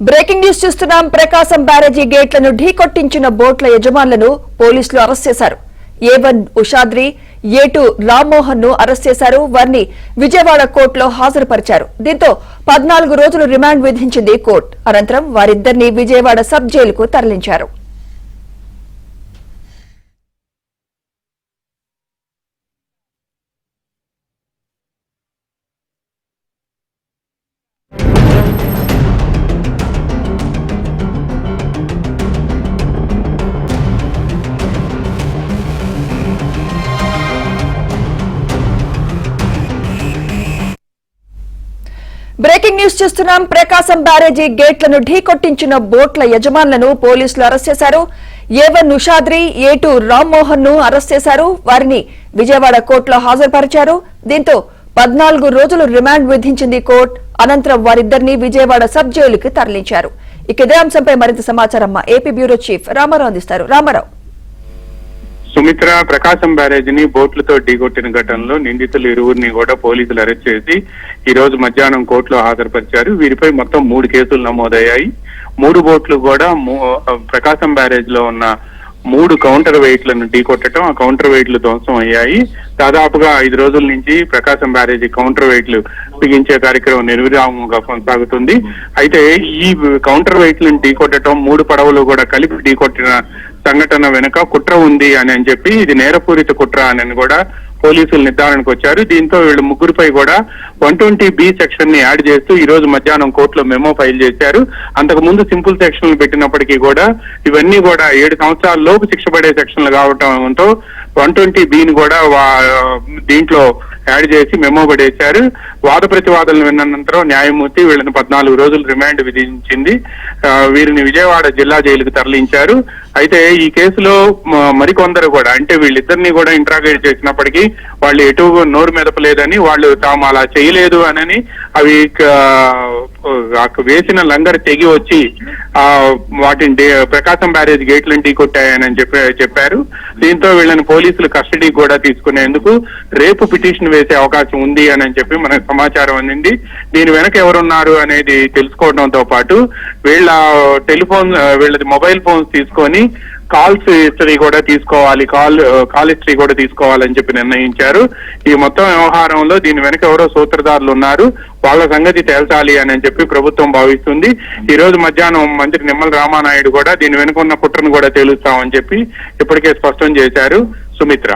Breaking news చూస్తున్నాం. ప్రకాశం బ్యారేజీ గేట్లను ఢీకొట్టించిన బోట్ల యజమానులను పోలీసులు అరెస్ట్ చేశారు. A1 ఉషాద్రి, A2 రామ్మోహన్ ను అరెస్ట్ చేశారు. వారిని విజయవాడ కోర్టులో హాజరుపరిచారు. దీంతో 14 రోజులు రిమాండ్ విధించింది కోర్టు. అనంతరం వారిద్దరిని విజయవాడ సబ్ జైలుకు తరలించారు. బ్రేకింగ్ న్యూస్ చూస్తున్నాం. ప్రకాశం బ్యారేజీ గేట్లను ఢీకొట్టించిన బోట్ల యజమానులను పోలీసులు అరెస్ట్ చేశారు. A1 ఉషాద్రి, A2 రామ్మోహన్ ను అరెస్ట్ చేశారు. వారిని విజయవాడ కోర్టులో హాజరుపరిచారు. దీంతో 14 రోజులు రిమాండ్ విధించింది కోర్టు. అనంతరం వారిద్దరిని విజయవాడ సబ్ జైలుకి తరలించారు. ఇదే అంశంపై మరింత సమాచారం మా ఏపీ బ్యూరో చీఫ్ రామారావు అందిస్తారు. రామారావు. సుమిత్ర, ప్రకాశం బ్యారేజీని బోట్లతో ఢీకొట్టిన ఘటనలో నిందితులు ఇరువురిని కూడా పోలీసులు అరెస్ట్ చేసి ఈ రోజు మధ్యాహ్నం కోర్టులో హాజరుపరిచారు. వీరిపై మొత్తం 3 కేసులు నమోదయ్యాయి. 3 బోట్లు కూడా ప్రకాశం బ్యారేజ్ లో ఉన్న 3 కౌంటర్ వెయిట్లను ఢీకొట్టడం, ఆ కౌంటర్ వెయిట్లు ధ్వంసం అయ్యాయి. దాదాపుగా 5 రోజుల నుంచి ప్రకాశం బ్యారేజీ కౌంటర్ వెయిట్లు బిగించే కార్యక్రమం నిర్విరామంగా కొనసాగుతుంది. అయితే ఈ కౌంటర్ వెయిట్లను ఢీకొట్టడం, 3 పడవలు కూడా కలిపి ఢీకొట్టిన సంఘటన వెనుక కుట్ర ఉంది అని చెప్పి ఇది నేరపూరిత కుట్ర అని కూడా పోలీసులు నిర్ధారణకు వచ్చారు. దీంతో వీళ్ళు ముగ్గురిపై కూడా 120B సెక్షన్ ని యాడ్ చేస్తూ ఈ రోజు మధ్యాహ్నం కోర్టులో మెమో ఫైల్ చేశారు. అంతకు ముందు సింపుల్ సెక్షన్లు పెట్టినప్పటికీ కూడా ఇవన్నీ కూడా 7 సంవత్సరాల లోపు శిక్ష పడే సెక్షన్లు కావడంతో 120Bని కూడా దీంట్లో యాడ్ చేసి మెమో పడేశారు. వాద ప్రతివాదనలు విన్న అనంతరం న్యాయమూర్తి వీళ్ళని 14 రోజులు రిమాండ్ విధించింది. వీరిని విజయవాడ జిల్లా జైలుకు తరలించారు. అయితే ఈ కేసులో మరికొందరు కూడా, అంటే వీళ్ళిద్దరిని కూడా ఇంట్రాగేట్ చేసినప్పటికీ వాళ్ళు ఎటు నోరు మెదపలేదని, వాళ్ళు తాము అలా చేయలేదు అని అవి వేసిన లంగర్ తెగి వచ్చి వాటిని ప్రకాశం బ్యారేజ్ గేట్లను ఢీకొట్టాయని చెప్పారు. దీంతో వీళ్ళని పోలీసులు కస్టడీ కూడా తీసుకునేందుకు రేపు పిటిషన్ వేసే అవకాశం ఉంది అని చెప్పి మనకు సమాచారం అందింది. దీని వెనక ఎవరున్నారు అనేది తెలుసుకోవడంతో పాటు వీళ్ళది మొబైల్ ఫోన్స్ తీసుకొని కాల్స్ హిస్టరీ కూడా తీసుకోవాలి, కాల్ హిస్టరీ కూడా తీసుకోవాలని చెప్పి నిర్ణయించారు. ఈ మొత్తం వ్యవహారంలో దీని వెనక ఎవరో సూత్రధారులు ఉన్నారు, వాళ్ళ సంగతి తేల్చాలి అని చెప్పి ప్రభుత్వం భావిస్తుంది. ఈ రోజు మధ్యాహ్నం మంత్రి నిమ్మల రామానాయుడు కూడా దీని వెనుక ఉన్న కుట్రను కూడా తేలుస్తామని చెప్పి ఇప్పటికే స్పష్టం చేశారు. సుమిత్ర.